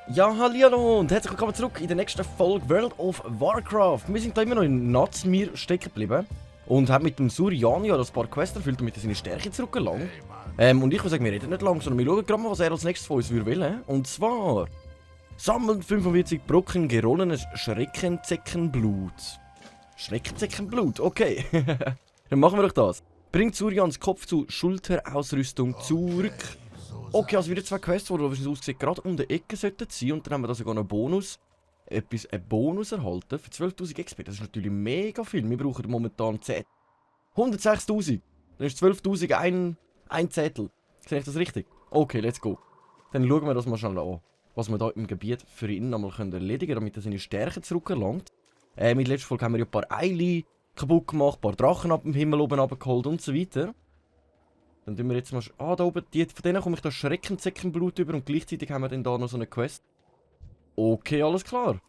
Ja, hallihallo und herzlich willkommen zurück in der nächsten Folge World of Warcraft. Wir sind da immer noch in Nazmir stecken geblieben und haben mit dem Suriania das paar Quests erfüllt, damit er seine Stärke zurückgelangt. Und ich würde sagen, wir reden nicht lang, sondern wir schauen gerade mal, was er als nächstes von uns will. Und zwar... Sammeln 45 Brocken gerollenes Schreckenzeckenblut. Schreckenzeckenblut, okay. Dann machen wir doch das. Bringt Surians Kopf zu Schulterausrüstung zurück. Okay, also wieder zwei Quests, die, wie es aussieht, gerade um die Ecke sollten sein. Und dann haben wir da sogar einen Bonus. Einen Bonus erhalten für 12.000 XP. Das ist natürlich mega viel. Wir brauchen momentan 106.000. Dann ist 12.000 ein Zettel. Sehe ich das richtig? Okay, let's go. Dann schauen wir das mal schnell an. Was wir da im Gebiet für ihn nochmal erledigen können, damit er seine Stärke zurückerlangt. Mit der letzten Folge haben wir ja ein paar Eile kaputt gemacht, ein paar Drachen ab dem Himmel oben abgeholt und so weiter. Dann tun wir jetzt mal... Ah, da oben, von denen komme ich da Schreckenzeckenblut über und gleichzeitig haben wir dann da noch so eine Quest. Okay, alles klar.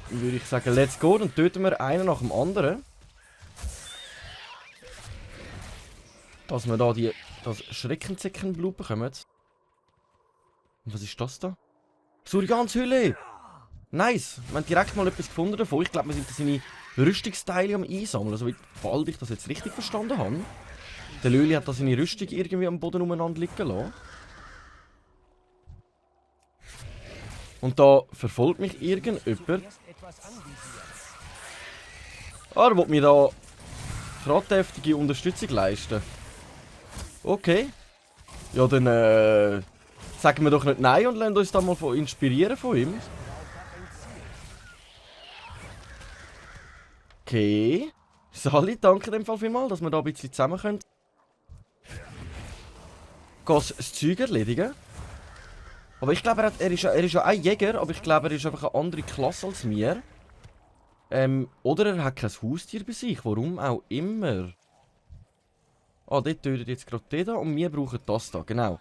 Dann würde ich sagen, let's go. Dann töten wir einen nach dem anderen. Dass wir da das Schreckenzeckenblut bekommen. Und was ist das da? Surians Hülle! Nice! Wir haben direkt mal etwas gefunden davon. Ich glaube, wir sind seine Rüstungsteile am Einsammeln. Also, sobald ich das jetzt richtig verstanden habe. Der Löli hat da seine Rüstung irgendwie am Boden umeinander liegen lassen. Und da verfolgt mich irgendjemand. Ah, er will mir da gerade heftige Unterstützung leisten. Okay. Ja, dann sagen wir doch nicht nein und lassen uns da mal inspirieren von ihm. Okay. Sally, danke in dem Fall vielmals, dass wir da ein bisschen zusammen können. Das Zeug erledigen. Aber ich glaube, er ist ja ein Jäger, aber ich glaube, er ist einfach eine andere Klasse als mir. Oder er hat kein Haustier bei sich, warum auch immer. Ah, dort tötet jetzt gerade den da und wir brauchen das da, genau.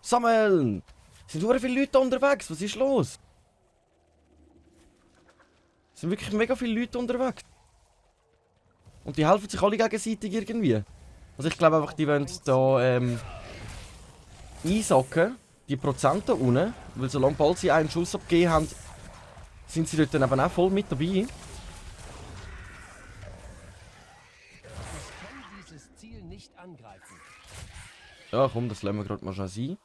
Sammeln! Es sind sehr viele Leute unterwegs, was ist los? Es sind wirklich mega viele Leute unterwegs. Und die helfen sich alle gegenseitig irgendwie. Also ich glaube einfach, die wollen da einsacken, die Prozente unten. Weil solange bald sie einen Schuss abgegeben haben, sind sie dort dann eben auch voll mit dabei. Ja komm, das lassen wir gerade mal schon sein.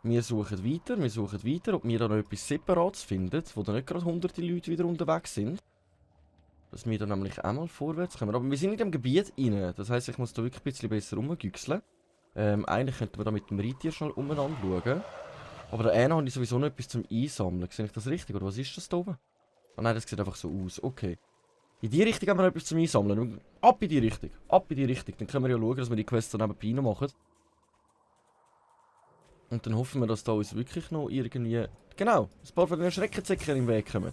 Wir suchen weiter, ob wir da noch etwas Separates finden, wo da nicht gerade hunderte Leute wieder unterwegs sind. Dass wir da nämlich einmal vorwärts kommen. Aber wir sind in dem Gebiet rein, das heisst, ich muss da wirklich ein bisschen besser rumgüchseln. Eigentlich könnten wir da mit dem Reittier schnell umeinander schauen. Aber da habe ich sowieso noch etwas zum Einsammeln. Sehe ich das richtig, oder was ist das da oben? Ah nein, das sieht einfach so aus, okay. In die Richtung haben wir noch etwas zum Einsammeln. Ab in die Richtung, ab in die Richtung. Dann können wir ja schauen, dass wir die Quests dann nebenbei noch machen. Und dann hoffen wir, dass da uns wirklich noch irgendwie... Genau, ein paar von den Schreckenzecken im Weg kommen.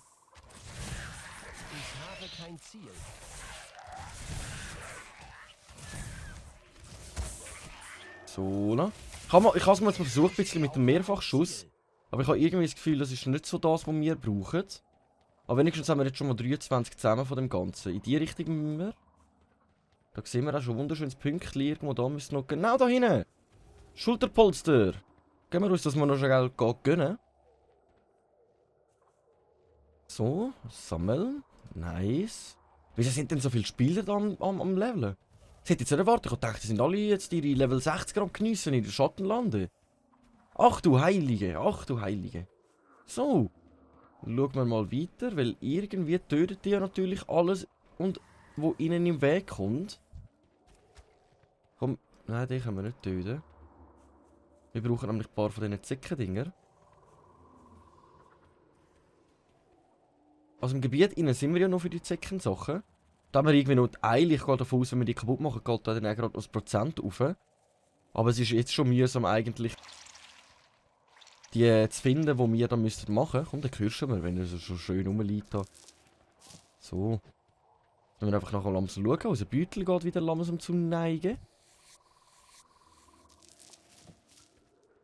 Ich habe kein Ziel. So, ne? Ich habe es mal versucht, ein bisschen mit dem Mehrfachschuss. Aber ich habe irgendwie das Gefühl, das ist nicht so das, was wir brauchen. Aber wenigstens haben wir jetzt schon mal 23 zusammen von dem Ganzen. In die Richtung müssen wir. Da sehen wir auch schon ein wunderschönes Pünktchen. Irgendwo da müssen noch... Genau da hinten! Schulterpolster! Gehen wir uns das mal noch schnell gönnen. So, sammeln. Nice. Wieso sind denn so viele Spieler da am Leveln? Das hätte ich jetzt nicht erwartet. Ich dachte, die sind alle jetzt ihre Level 60 am geniessen in den Schattenlande. Ach du Heilige, ach du Heilige. So. Dann schauen wir mal weiter, weil irgendwie tötet die ja natürlich alles, und wo ihnen im Weg kommt. Komm, nein, den können wir nicht töten. Wir brauchen nämlich ein paar von diesen Zeckendinger. Also im Gebiet innen sind wir ja noch für die Zeckensachen. Da haben wir irgendwie noch die Eile. Ich gehe davon aus, wenn wir die kaputt machen, geht da dann auch gerade das Prozent rauf. Aber es ist jetzt schon mühsam eigentlich, die zu finden, die wir dann machen müssten. Komm, dann hörst du mir, wenn er so schön rumliegt da. So. Dann wir einfach nachher langsam schauen. Unser Beutel geht wieder langsam zum Neigen.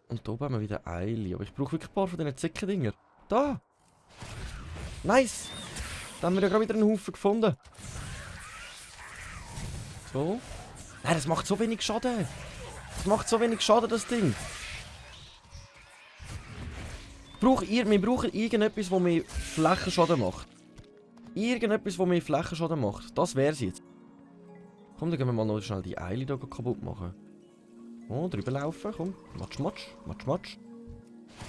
Und da oben haben wir wieder Eile. Aber ich brauche wirklich ein paar von diesen Zeckendinger. Da! Nice! Da haben wir ja gerade wieder einen Haufen gefunden. So. Nein, das macht so wenig Schaden. Das macht so wenig Schaden, das Ding. Wir brauchen irgendetwas, das mehr Flächenschaden macht. Irgendetwas, das mehr Flächenschaden macht. Das wär's jetzt. Komm, dann gehen wir mal noch schnell die Eile hier kaputt machen. Oh, drüber laufen, komm. Matsch, matsch, matsch, matsch.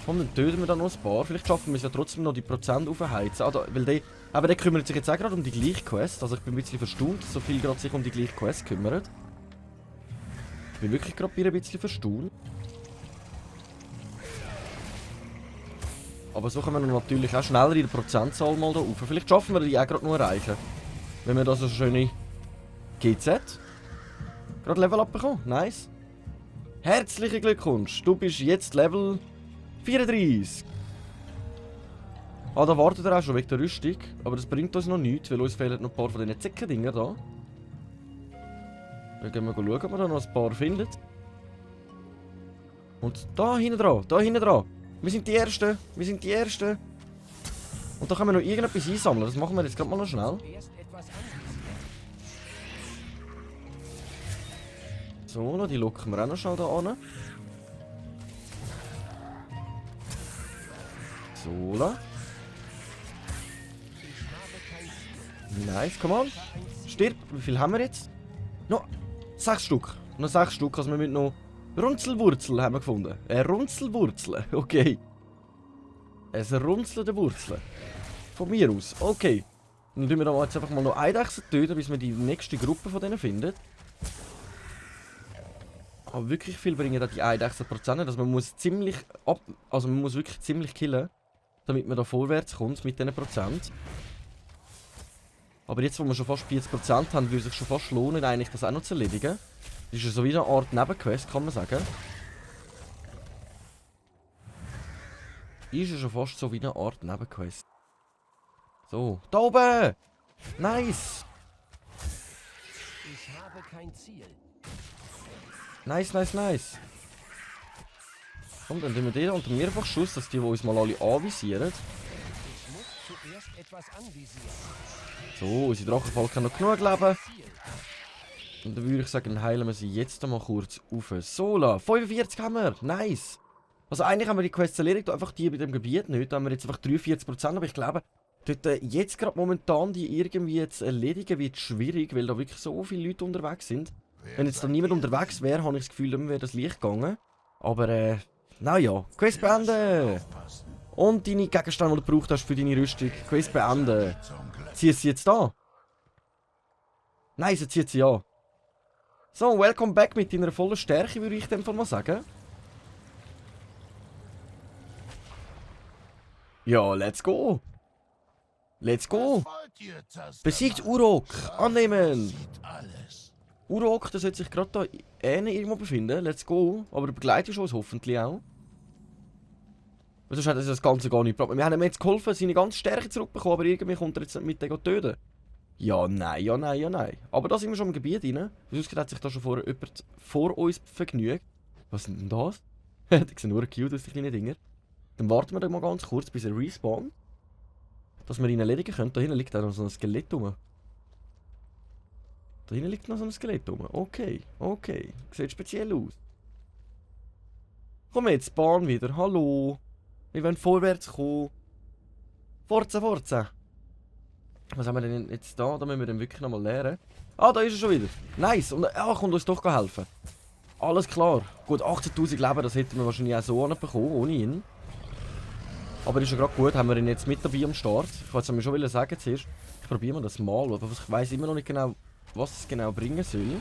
Komm, dann töten wir da noch ein paar. Vielleicht schaffen wir es ja trotzdem noch die Prozent aufheizen. Ah, weil der kümmert sich jetzt auch gerade um die gleiche Quest. Also ich bin ein bisschen verstaunt, dass so viel gerade sich um die gleiche Quest kümmert. Ich bin wirklich gerade ein bisschen verstaunt. Aber so können wir natürlich auch schneller in der Prozentzahl mal da rauf. Vielleicht schaffen wir die auch gerade noch erreichen. Wenn wir da so schöne GZ gerade Level up bekommen. Nice. Herzlichen Glückwunsch. Du bist jetzt Level 34. Ah, da wartet er auch schon wegen der Rüstung. Aber das bringt uns noch nichts, weil uns fehlen noch ein paar von diesen Zeckendinger da. Dann gehen wir schauen, ob wir da noch ein paar finden. Und da hinten dran, da hinten dran. Wir sind die Ersten, wir sind die Ersten. Und da können wir noch irgendetwas einsammeln. Das machen wir jetzt gerade mal noch schnell. So, die locken wir auch noch schnell da an. So, la. Nice, come on. Stirb. Wie viel haben wir jetzt? Noch 6 Stück. Noch 6 Stück, also wir müssen noch... Runzelwurzel haben wir gefunden. Eine Runzelwurzel, okay. Eine runzelnde Wurzel. Von mir aus, okay. Dann tun wir da jetzt einfach mal noch Eidechsen töten, bis wir die nächste Gruppe von denen finden. Aber wirklich viel bringen da die Eidechsen-Prozente, dass man muss ziemlich man muss wirklich ziemlich killen, damit man da vorwärts kommt mit diesen Prozent. Aber jetzt, wo wir schon fast 40% haben, würde es sich schon fast lohnen, eigentlich das auch noch zu erledigen. Das ist ja so wie eine Art Nebenquest, kann man sagen. Ist ja schon fast so wie eine Art Nebenquest. So, da oben! Nice! Ich habe kein Ziel. Nice, nice, nice. Komm, dann tun wir den unter Mehrfachschuss, dass die uns mal alle anvisieren. Ich muss zuerst etwas anvisieren. So, unsere Drachenfalken haben noch genug Leben. Und dann würde ich sagen, heilen wir sie jetzt mal kurz auf. Sola, 45 haben wir, nice. Also eigentlich haben wir die Quests erledigt, einfach die bei dem Gebiet nicht. Da haben wir jetzt einfach 43%, aber ich glaube, dort jetzt gerade momentan die irgendwie zu erledigen wird schwierig, weil da wirklich so viele Leute unterwegs sind. Wenn jetzt da niemand unterwegs wäre, habe ich das Gefühl, dann wäre das Licht gegangen. Aber naja, Quest beenden. Und deine Gegenstände, die du gebraucht hast für deine Rüstung. Quest beenden. Ziehst sie jetzt da? Nein, sie zieht sie an. So, welcome back mit deiner vollen Stärke, würde ich dem mal sagen. Ja, let's go. Let's go. Besiegt Urok. Annehmen. Urok, der sollte sich gerade da irgendwo befinden. Let's go. Aber der begleitet uns hoffentlich auch. Sonst hat das Ganze gar nicht gebracht. Wir haben ihm jetzt geholfen, seine ganze Stärke zurückbekommen, aber irgendwie kommt er jetzt nicht mit dem töten. Ja, nein, ja, nein, ja, nein. Aber da sind wir schon im Gebiet rein. Sonst hat sich da schon vorher jemand vor uns vergnügt. Was sind denn das? Die sehen nur cute aus, die kleinen Dinger. Dann warten wir doch mal ganz kurz, bis er respawnt. Dass wir ihn erledigen können. Da hinten liegt auch noch so ein Skelett rum. Da hinten liegt noch so ein Skelett rum. Okay, okay. Sieht speziell aus. Komm jetzt, Bahn wieder. Hallo. Wir wollen vorwärts kommen. Forza, Forza. Was haben wir denn jetzt da? Da müssen wir den wirklich nochmal lernen. Ah, da ist er schon wieder. Nice. Und er kommt uns doch helfen. Alles klar. Gut, 18.000 Leben, das hätten wir wahrscheinlich auch so bekommen, ohne ihn. Aber ist ja gerade gut, haben wir ihn jetzt mit dabei am Start. Ich wollte es mir schon sagen zuerst. Ich probiere mal das mal, aber ich weiss immer noch nicht genau, was es genau bringen soll.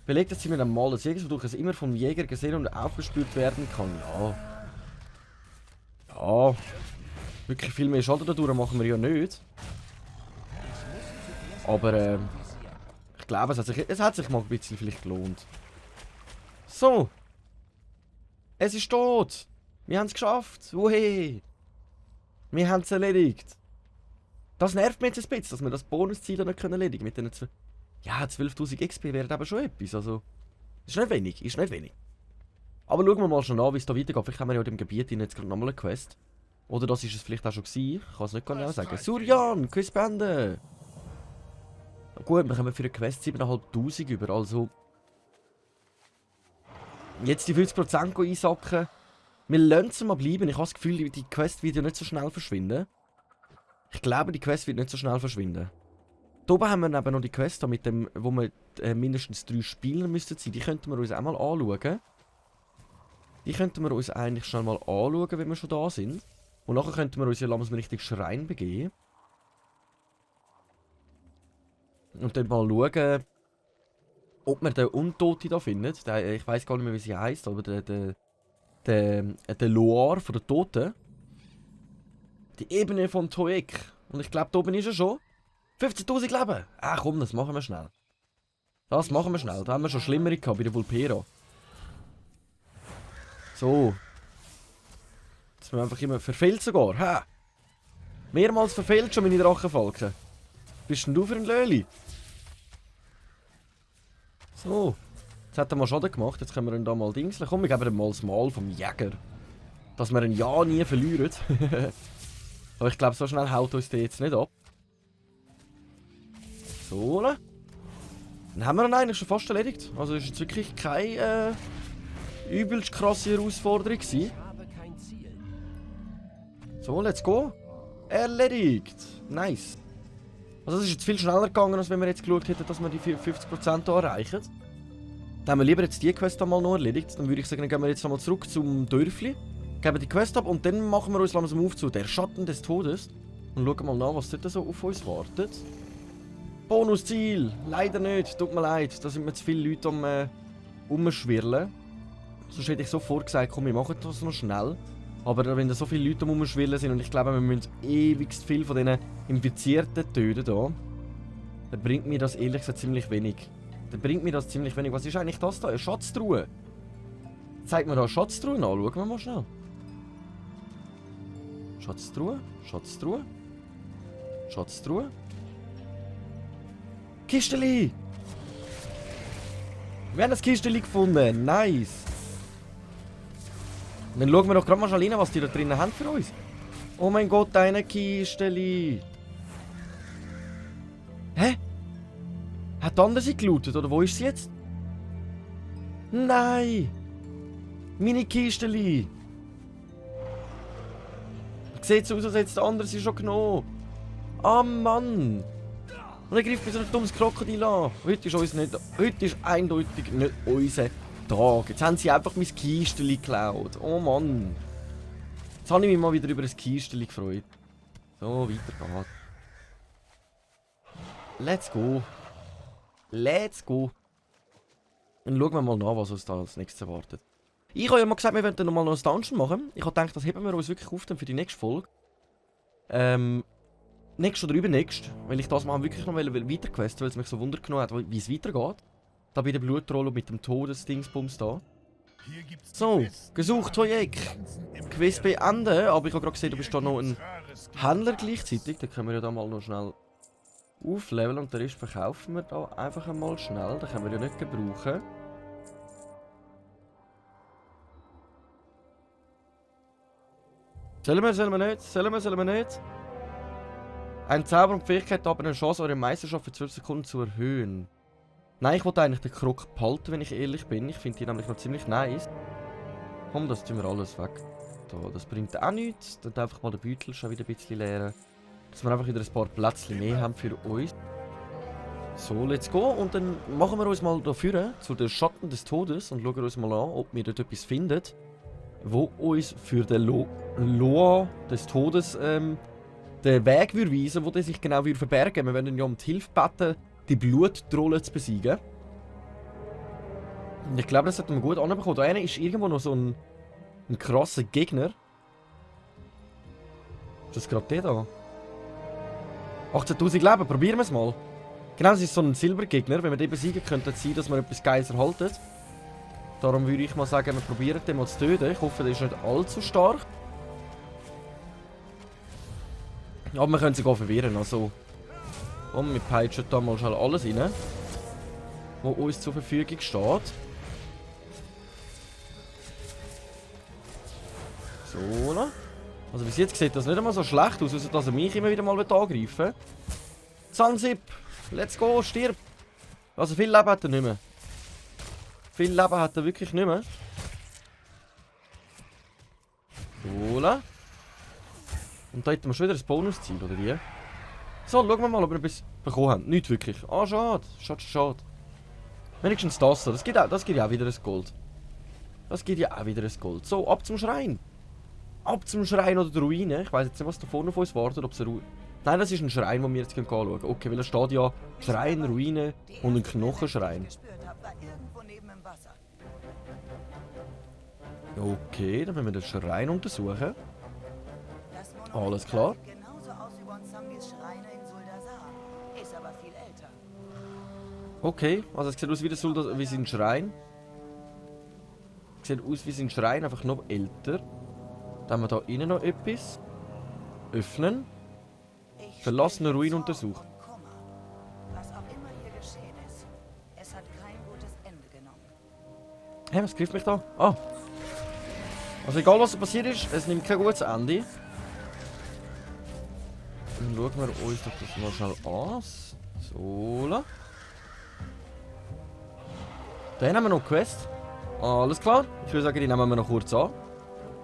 Belegt, dass sie mit einem Mal des Jägers, wodurch es immer vom Jäger gesehen und aufgespürt werden kann. Ja. Ja. Wirklich viel mehr Schaden dadurch machen wir ja nicht. Aber ich glaube, es hat sich mal ein bisschen vielleicht gelohnt. So. Es ist tot. Wir haben es geschafft. Uhe. Wir haben es erledigt. Das nervt mich jetzt ein bisschen, dass wir das Bonusziel nicht erledigen können. Mit den ja, 12.000 XP wäre aber schon etwas. Also, ist nicht wenig, ist nicht wenig. Aber schauen wir mal schon an, wie es da weitergeht. Vielleicht haben wir ja in dem Gebiet jetzt gerade nochmal eine Quest. Oder das ist es vielleicht auch schon gewesen. Ich kann es nicht genau sagen. Suryan, Quiz beenden! Gut, wir kommen für eine Quest 7'500 über, also... Jetzt die 50% einsacken. Wir lassen es mal bleiben. Ich habe das Gefühl, die Quest wird ja nicht so schnell verschwinden. Ich glaube, die Quest wird nicht so schnell verschwinden. Hier oben haben wir eben noch die Quest, mit dem, wo wir mindestens 3 Spieler müssten sein. Die könnten wir uns auch mal anschauen. Die könnten wir uns eigentlich schnell mal anschauen, wenn wir schon da sind. Und nachher könnten wir uns ja langsam richtig Schrein begeben. Und dann mal schauen, ob wir den Untote da finden. Ich weiß gar nicht mehr, wie sie heisst, aber der Loar von den Toten. Die Ebene von Toek. Und ich glaube, da oben ist er schon. 15.000 Leben. Ah komm, das machen wir schnell. Das machen wir schnell. Da haben wir schon Schlimmere gehabt bei der Vulpera. So. Jetzt sind wir einfach immer verfehlt sogar. Ha! Mehrmals verfehlt schon meine Drachenfalken. Bist denn du für ein Löli? So. Jetzt hat er mal Schaden gemacht. Jetzt können wir ihn da mal dingseln. Komm, wir geben ihm mal das Mal vom Jäger. Dass wir ihn ja nie verlieren. Aber ich glaube, so schnell haut uns der jetzt nicht ab. So. Dann haben wir ihn eigentlich schon fast erledigt. Also ist jetzt wirklich keine übelst krasse Herausforderung gewesen. Ich habe kein Ziel. So, let's go. Erledigt. Nice. Also es ist jetzt viel schneller gegangen, als wenn wir jetzt geschaut hätten, dass wir die 50% hier erreichen. Dann haben wir lieber jetzt die Quest mal noch erledigt. Dann würde ich sagen, dann gehen wir jetzt nochmal zurück zum Dörfli. Geben die Quest ab und dann machen wir uns langsam auf zu der Schatten des Todes. Und schauen mal nach, was dort so auf uns wartet. Bonusziel! Leider nicht, tut mir leid. Da sind mir zu viele Leute am rumschwirren. Sonst hätte ich sofort gesagt, komm, wir machen das noch schnell. Aber wenn da so viele Leute am rumschwirren sind und ich glaube, wir müssen ewigst viel von diesen Infizierten töten da, dann bringt mir das ehrlich gesagt ziemlich wenig. Was ist eigentlich das da? Eine Schatztruhe. Zeigt mir da eine Schatztruhe an. Schauen wir mal schnell. Schatztruhe. Kisteli! Wir haben das Kisteli gefunden. Nice. Und dann schauen wir doch gerade mal schnell rein, was die da drinnen haben für uns. Oh mein Gott, eine Kisteli. Hä? Hat die andere sie gelootet, oder wo ist sie jetzt? Nein! Meine Kisteli! Sieht so aus, als hätte die andere sie schon genommen. Ah Mann! Und er greift mir so ein dummes Krokodil an. Heute ist eindeutig nicht unser Tag. Jetzt haben sie einfach mein Kisteli geklaut. Oh Mann! Jetzt habe ich mich mal wieder über das Kisteli gefreut. So, weiter geht's. Let's go. Let's go. Dann schauen wir mal nach, was uns da als nächstes erwartet. Ich habe ja mal gesagt, wir wollten noch mal ein Dungeon machen. Ich habe gedacht, das heben wir uns wirklich auf für die nächste Folge. Nächste oder übernächst. Weil ich das mal wirklich noch weiterquesten, weil es mich so Wunder genommen hat, wie es weitergeht. Da bei der Blutrolle mit dem Todesdingsbums da. So, gesucht Projekt. Quiz beenden. Aber ich habe gerade gesehen, du bist da noch ein Händler gleichzeitig. Dann können wir ja da mal noch schnell aufleveln und den Rest verkaufen wir da einfach einmal schnell. Den können wir ja nicht gebrauchen. Sollen wir nicht? Ein Zauber und Fähigkeit hat aber eine Chance, eure Meisterschaft für 12 Sekunden zu erhöhen. Nein, ich wollte eigentlich den Krog behalten, wenn ich ehrlich bin. Ich finde die nämlich noch ziemlich nice. Komm, das tun wir alles weg. Da, das bringt auch nichts. Dann einfach mal den Beutel schon wieder ein bisschen leeren. Dass wir einfach wieder ein paar Plätzchen mehr haben für uns. So, let's go. Und dann machen wir uns mal da vorne zu den Schatten des Todes und schauen uns mal an, ob wir dort etwas finden, wo uns für den Loa des Todes den Weg weisen, wo der sich genau verbergen. Wir werden ja um die Hilfe bitten, die Bluttrolle zu besiegen. Und ich glaube, das sollten wir gut anbekommen. Da ist irgendwo noch so ein krasser Gegner. Ist das gerade der da? 18.000 Leben, probieren wir es mal. Genau, das ist so ein Silbergegner. Wenn wir den besiegen, könnte es sein, dass wir etwas Geiles erhalten. Darum würde ich mal sagen, wir probieren den mal zu töten. Ich hoffe, der ist nicht allzu stark. Aber wir können sogar verwirren. Also, wir peitschen da mal schnell alles rein, was uns zur Verfügung steht. So, Also bis jetzt sieht das nicht einmal so schlecht aus, außer dass er mich immer wieder mal angreifen will. Zansip, let's go, stirb! Also viel Leben hat er nicht mehr. Viel Leben hat er wirklich nicht mehr. Cola. Und da hätten wir schon wieder ein Bonusziel, oder wie? So, schauen wir mal, ob wir etwas bekommen haben. Nicht wirklich. Ah, schade. Schade. Wenigstens das. Das gibt ja auch wieder ein Gold. Das gibt ja auch wieder ein Gold. So, ab zum Schrein. Ab zum Schrein oder der Ruine. Ich weiss jetzt nicht, was da vorne auf uns wartet. Ob es eine Nein, das ist ein Schrein, den wir jetzt anschauen können. Okay, weil da steht ja Schrein, Ruine und ein Knochenschrein. Okay, dann werden wir den Schrein untersuchen. Alles klar. Okay, also es sieht aus wie sein Schrein. Sieht aus wie sein Schrein, einfach noch älter. Dann haben wir da innen noch etwas. Öffnen. Verlassene Ruine untersuchen. Hä, was trifft mich da? Ah. Also egal was passiert ist, es nimmt kein gutes Ende. Dann schauen wir uns doch das mal schnell an. So. Dann haben wir noch eine Quest. Alles klar. Ich würde sagen, die nehmen wir noch kurz an.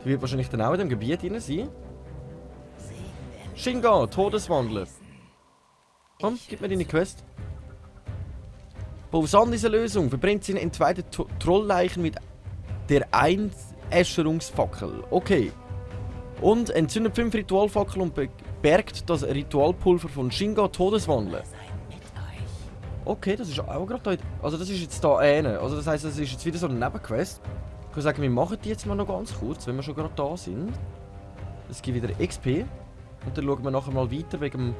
Die wird wahrscheinlich dann auch in dem Gebiet drin sein. Shinga, Todeswandler. Komm, gib mir deine Quest. Bausan ist eine Lösung. Verbrennt seine entweihten Trollleichen mit der Einäscherungsfackel. Okay. Und entzündet 5 Ritualfackeln und bergt das Ritualpulver von Shinga, Todeswandler. Okay, das ist auch gerade da. Also das ist jetzt da eine. Also das heisst, das ist jetzt wieder so eine Nebenquest. Ich würde sagen, wir machen die jetzt mal noch ganz kurz, wenn wir schon gerade da sind. Es gibt wieder XP. Und dann schauen wir nachher mal weiter wegen dem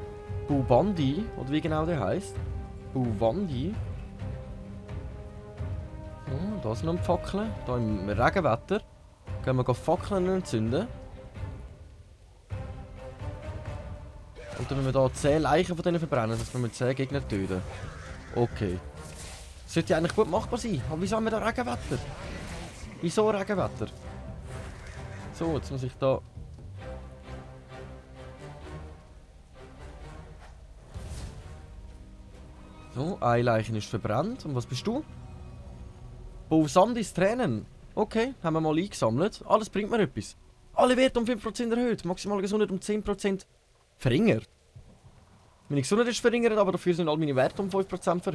Bubandi, oder wie genau der heisst. Bubandi. Oh, da sind noch Fackeln. Da im Regenwetter. Gehen wir Fackeln entzünden. Und dann müssen wir da 10 Leichen von denen verbrennen, dass wir mit 10 Gegner töten. Okay. Das sollte ja eigentlich gut machbar sein. Aber wieso haben wir da Regenwetter? Wieso Regenwetter? So, jetzt muss ich da... So, ein Leichen ist verbrannt. Und was bist du? Sandis Tränen. Okay, haben wir mal eingesammelt. Alles bringt mir etwas. Alle Werte um 5% erhöht. Maximale Gesundheit um 10% verringert. Meine Gesundheit ist verringert, aber dafür sind all meine Werte um 5%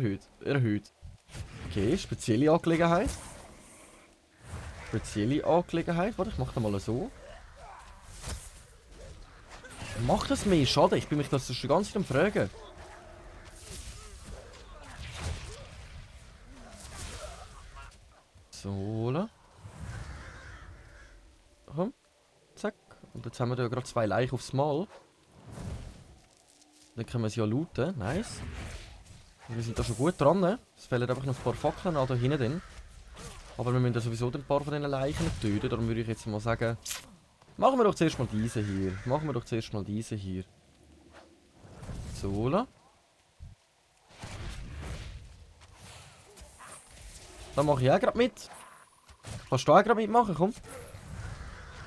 erhöht. Okay, spezielle Angelegenheit. Warte, ich mache das mal so. Macht das mehr Schaden? Ich bin mich das schon ganz am Fragen. So. Komm. Zack. Und jetzt haben wir da gerade 2 Leichen aufs Mal. Dann können wir sie ja looten. Nice. Wir sind da schon gut dran. Ne? Es fehlen einfach noch ein paar Fackeln da hinten. Aber wir müssen ja sowieso ein paar von diesen Leichen töten. Darum würde ich jetzt mal sagen, machen wir doch zuerst mal diese hier. So. Dann mache ich auch gerade mit. Kannst du auch gerade mitmachen, komm.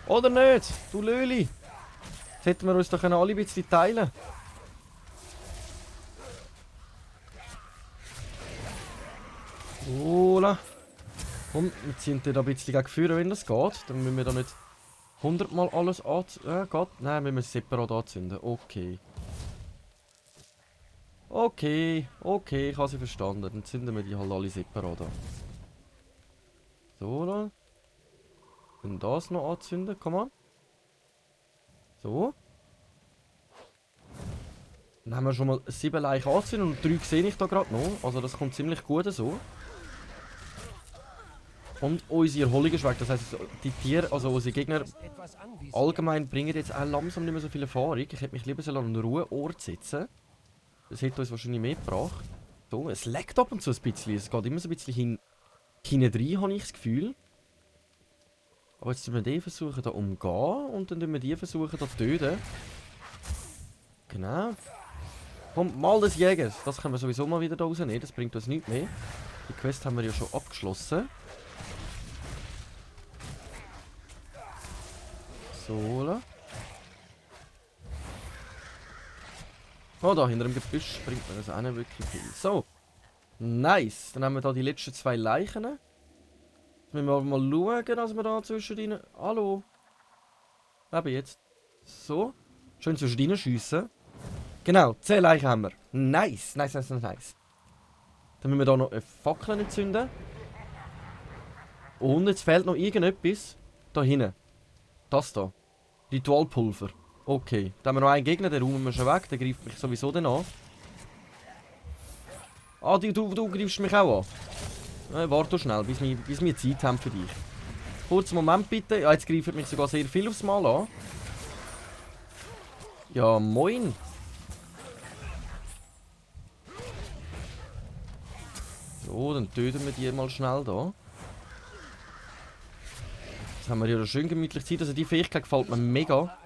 Oder nicht? Du Löli. Jetzt hätten wir uns doch alle ein bisschen teilen. Ola. Komm, wir ziehen da ein bisschen gegen Feuer, wenn das geht. Dann müssen wir da nicht 100 Mal alles anzünden. Geht? Nein, wir müssen es separat anzünden. Okay. Okay, ich habe sie verstanden. Dann zünden wir die halt alle separat an. So, da. Und das noch anzünden, komm mal. So. Dann haben wir schon mal 7 Leichen anzünden und 3 sehe ich da gerade noch. Also das kommt ziemlich gut so. Und unsere Erholung ist weg. Das heisst, die Tiere, also unsere Gegner allgemein bringen jetzt auch langsam nicht mehr so viel Erfahrung. Ich hätte mich lieber an einen Ruheort setzen. Das hätte uns wahrscheinlich mehr gebracht. So, es leckt ab und zu ein bisschen. Es geht immer so ein bisschen hinein, habe ich das Gefühl. Aber jetzt müssen wir die versuchen da umgehen und dann wir die versuchen da töten. Genau. Komm, mal des Jägers. Das können wir sowieso mal wieder da rausnehmen. Das bringt uns nichts mehr. Die Quest haben wir ja schon abgeschlossen. So. Oh, da hinter dem Gebüsch bringt mir das auch nicht wirklich viel. So. Nice. Dann haben wir da die letzten 2 Leichen. Jetzt müssen wir mal schauen, dass wir da zwischendrin... Hallo. Eben jetzt. So. Schön zwischendrin schiessen. Genau, 10 Leichen haben wir. Nice. Nice, nice, nice, nice. Dann müssen wir da noch eine Fackel entzünden. Und jetzt fehlt noch irgendetwas. Da hinten. Das da. Ritualpulver. Okay. Da haben wir noch einen Gegner, den räumen wir schon weg. Der greift mich sowieso dann an. Ah, du greifst mich auch an. Warte schnell, bis wir Zeit haben für dich. Kurzen Moment bitte. Ja, jetzt greift mich sogar sehr viel aufs Mal an. Ja, moin. So, dann töten wir die mal schnell da. Jetzt haben wir hier schön gemütlich Zeit. Also die Fähigkeit gefällt mir mega.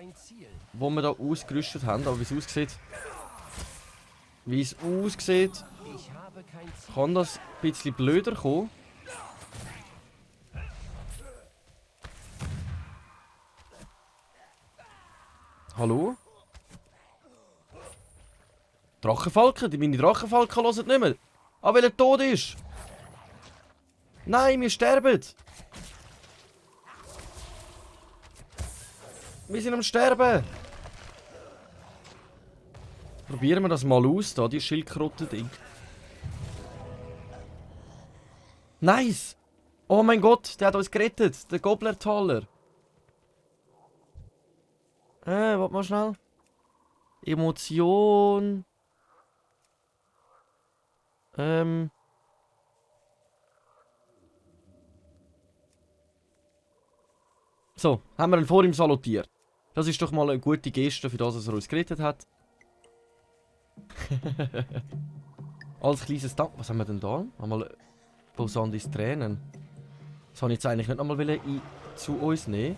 Wo wir da ausgerüstet haben. Aber wie es aussieht. Kann das ein bisschen blöder kommen. Hallo? Drachenfalken? Meine Drachenfalken hören nicht mehr. Ah, weil er tot ist. Nein, wir sterben. Wir sind am Sterben. Probieren wir das mal aus, da, die Schildkröte-Ding. Nice! Oh mein Gott, der hat uns gerettet. Der Goblertaler. Warte mal schnell. Emotion. So, haben wir ihn vor ihm salutiert. Das ist doch mal eine gute Geste, für das, dass er uns gerettet hat. Als kleines Dank. Was haben wir denn da? Einmal Posandis Tränen. Das habe ich jetzt eigentlich nicht einmal zu uns nehmen.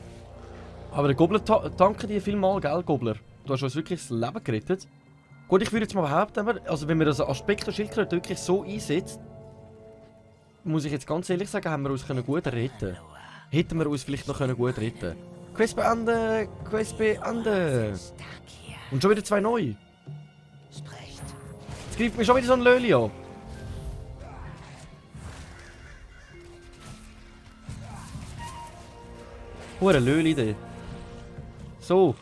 Aber der Gobler, danke dir vielmals, gell, Gobler. Du hast uns wirklich das Leben gerettet. Gut, ich würde jetzt mal behaupten, also wenn wir das Aspekt der Schildkröte wirklich so einsetzt, muss ich jetzt ganz ehrlich sagen, haben wir uns gut retten können. Hätten wir uns vielleicht noch gut retten können. Quest beenden! Quest beenden! Und schon wieder 2 neu. Jetzt greift mir schon wieder so ein Löli an. Hure Löli. So.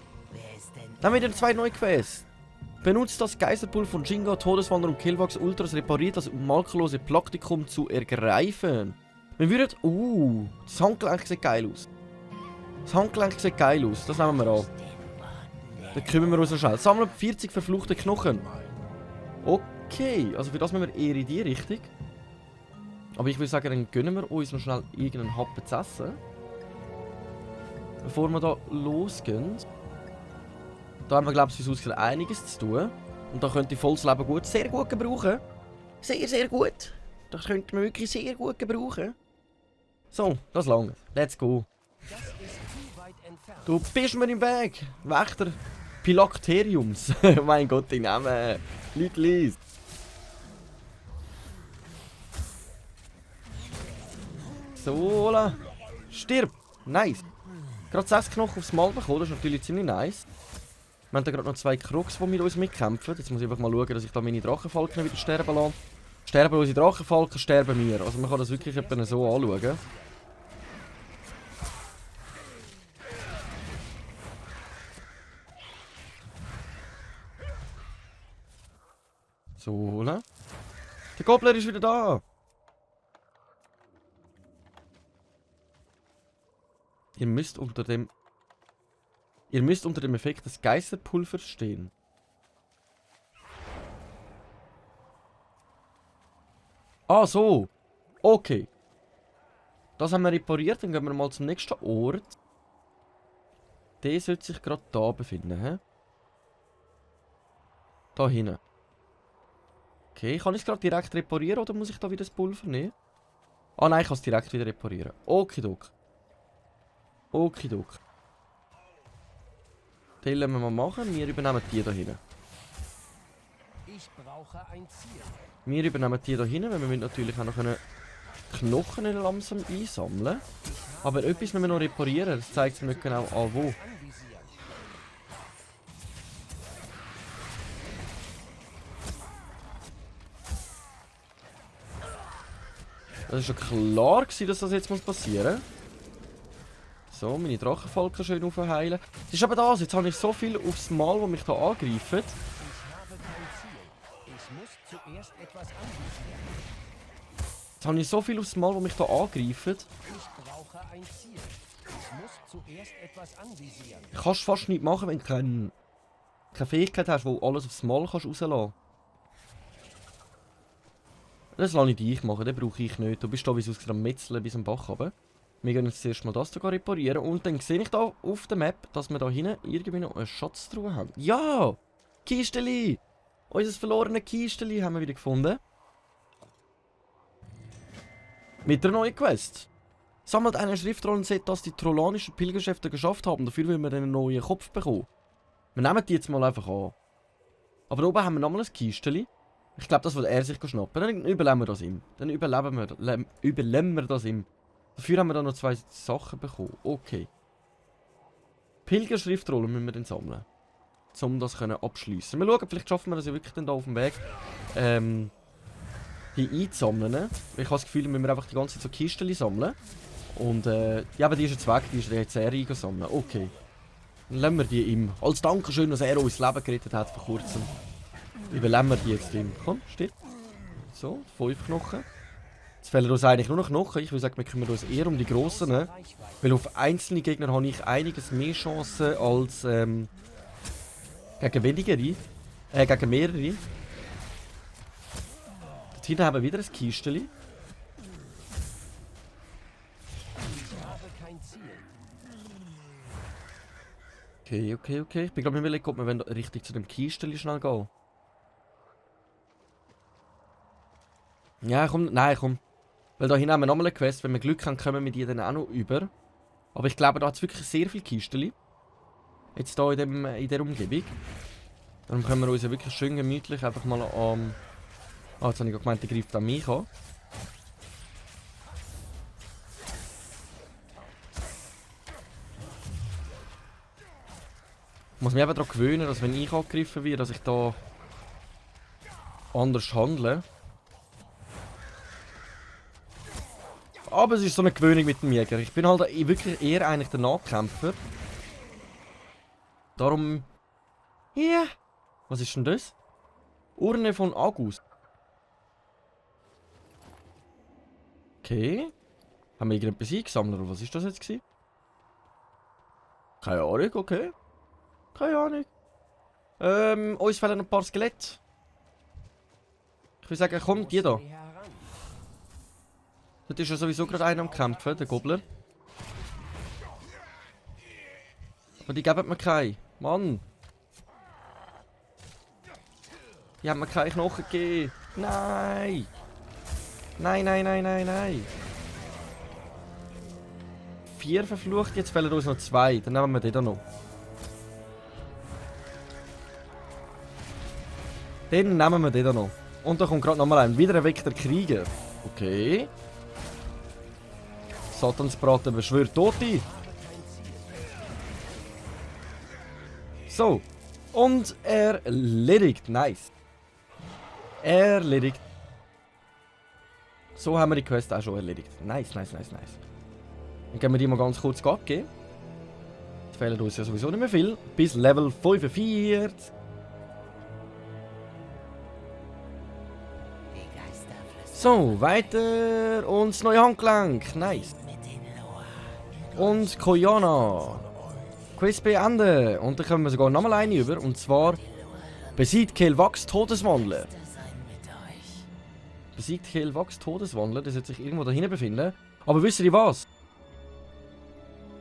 Dann wieder 2 neue Quests. Benutzt das Geisterpulver von Jinga, Todeswanderer und Killwax Ultras repariert das makellose Praktikum zu ergreifen. Wir würden... das Handgelenk sieht geil aus. Das Handgelenk sieht geil aus. Das nehmen wir an. Dann kümmern wir uns noch schnell. Sammeln 40 verfluchte Knochen. Okay, also für das müssen wir eher in die Richtung. Aber ich würde sagen, dann gönnen wir uns noch schnell irgendeinen Happen zu essen. Bevor wir da losgehen. Da haben wir, glaube ich, wie es aussieht, einiges zu tun. Und da könnte ich volles Leben sehr gut gebrauchen. Sehr, sehr gut. Das könnte man wirklich sehr gut gebrauchen. So, das lange. Let's go. Du bist mir im Weg. Wächter Pilacteriums. Mein Gott, die Namen. Leute, liest. So, la. Stirb. Nice. Gerade 6 Knochen aufs Mal bekommen, das ist natürlich ziemlich nice. Wir haben da gerade noch 2 Krux, die mit uns mitkämpfen. Jetzt muss ich einfach mal schauen, dass ich da meine Drachenfalken wieder sterben lasse. Sterben unsere Drachenfalken, sterben wir. Also man kann das wirklich etwa so anschauen. So, ne? Der Gobbler ist wieder da. Ihr müsst unter dem Effekt des Geisterpulvers stehen. Ah, so. Okay. Das haben wir repariert. Dann gehen wir mal zum nächsten Ort. Der sollte sich gerade da befinden. He? Da hinten. Okay, kann ich es gerade direkt reparieren oder muss ich da wieder das Pulver nehmen? Ah nein, ich kann es direkt wieder reparieren. Okidok. Okidok. Den lassen wir mal machen. Wir übernehmen die da hinten. Ich brauche ein Ziel. Wir übernehmen die da hinten, weil wir natürlich auch noch Knochen langsam einsammeln. Aber etwas müssen wir noch reparieren, das zeigt es mir nicht genau an wo. Das war schon klar, dass das jetzt passieren muss. So, meine Drachenfalken schön aufheilen. Es ist aber das, jetzt habe ich so viel aufs Mal, das mich hier angreifen. Ich habe kein Ziel. Ich muss zuerst etwas anvisieren. Jetzt habe ich so viel aufs Mal, das mich hier angreifen. Ich brauche ein Ziel. Ich muss zuerst etwas anvisieren. Du kannst fast nichts machen, wenn du keine Fähigkeit hast, wo alles aufs Mal rauslassen kannst. Das lasse ich dich machen, den brauche ich nicht. Du bist da wie aus am Metzeln bis am Bach runter. Wir gehen jetzt zuerst mal das hier reparieren. Und dann sehe ich da auf der Map, dass wir da hinten irgendwie noch einen Schatztruhe haben. Ja! Kisteli! Unser verlorenes Kisteli haben wir wieder gefunden. Mit der neuen Quest. Sammelt eine Schriftrollenset, das die trollanischen Pilgerschäfte geschafft haben. Dafür will wir einen neuen Kopf bekommen. Wir nehmen die jetzt mal einfach an. Aber oben haben wir nochmal ein Kisteli. Ich glaube, das will er sich schnappen. Dann überleben wir das ihm. Dann überleben wir das ihm. Dafür haben wir dann noch 2 Sachen bekommen. Okay. Pilgerschriftrollen müssen wir dann sammeln. Um das abschliessen. Wir schauen, vielleicht schaffen wir das ja wirklich dann da auf dem Weg. Die einzusammeln. Ich habe das Gefühl, wir müssen einfach die ganze Zeit so Kisten sammeln. Und ja, aber die ist jetzt weg, die ist jetzt sehr eingesammelt. Okay. Dann lassen wir die ihm. Als Dankeschön, dass er uns das Leben gerettet hat vor kurzem. Überleben wir die jetzt ihm. Komm, stirb. So, 5 Knochen. Jetzt fehlen uns eigentlich nur noch Knochen. Ich würde sagen, wir kümmern uns eher um die grossen. Ne? Weil auf einzelne Gegner habe ich einiges mehr Chancen als gegen wenigere. Gegen mehrere. Dort hinten haben wir wieder ein Kisteli. Ich habe kein Ziel. Okay. Ich bin gerade mir überlegt, ob wir richtig zu dem Kisteli schnell gehen. Ja, komm. Nein, komm. Weil da hinten haben wir nochmal eine Quest. Wenn wir Glück haben, kommen wir die dann auch noch über. Aber ich glaube, da hat es wirklich sehr viele Kisteli. Jetzt hier in dieser Umgebung. Darum können wir uns ja wirklich schön gemütlich einfach mal am... Ah, jetzt habe ich gemeint, der greift an mich an. Ich muss mich eben daran gewöhnen, dass wenn ich angegriffen werde, dass ich da anders handle. Aber es ist so eine Gewöhnung mit dem Jäger. Ich bin halt wirklich eher eigentlich der Nahkämpfer. Darum... Ja. Yeah. Was ist denn das? Urne von August. Okay. Haben wir irgendetwas eingesammelt oder was ist das jetzt gewesen? Keine Ahnung, okay. Keine Ahnung. Uns fehlen ein paar Skelette. Ich würde sagen, komm, die da. Dort ist ja sowieso gerade einer am Kämpfen, der Gobbler. Aber die geben mir keine. Mann. Die haben mir keine Knochen gegeben. Nein. Nein. 4 verflucht, jetzt fehlen uns noch 2. Dann nehmen wir den da noch. Den nehmen wir den da noch. Und da kommt gerade nochmal ein. Wieder ein Weg der Krieger. Okay. Satansbraten beschwört Tote. So. Und erledigt. Nice. Erledigt. So haben wir die Quest auch schon erledigt. Nice. Dann können wir die mal ganz kurz abgeben. Es fehlen uns ja sowieso nicht mehr viel. Bis Level 45. So, weiter. Und das neue Handgelenk. Nice. Und Koyana. Quest beenden. Und dann kommen wir sogar nochmal eine über. Und zwar besiegt Kelvax Todeswandler. Besiegt Kelvax Todeswandler. Das wird sich irgendwo da hinten befinden. Aber wisst ihr was?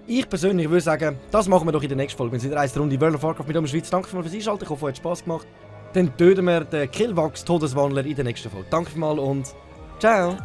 Ich persönlich würde sagen, das machen wir doch in der nächsten Folge. Wenn es in der ersten Runde World of Warcraft mit der Schweiz. Danke fürs Einschalten. Ich hoffe, es hat Spaß gemacht. Dann töten wir den Kelvax Todeswandler in der nächsten Folge. Danke vielmals und ciao.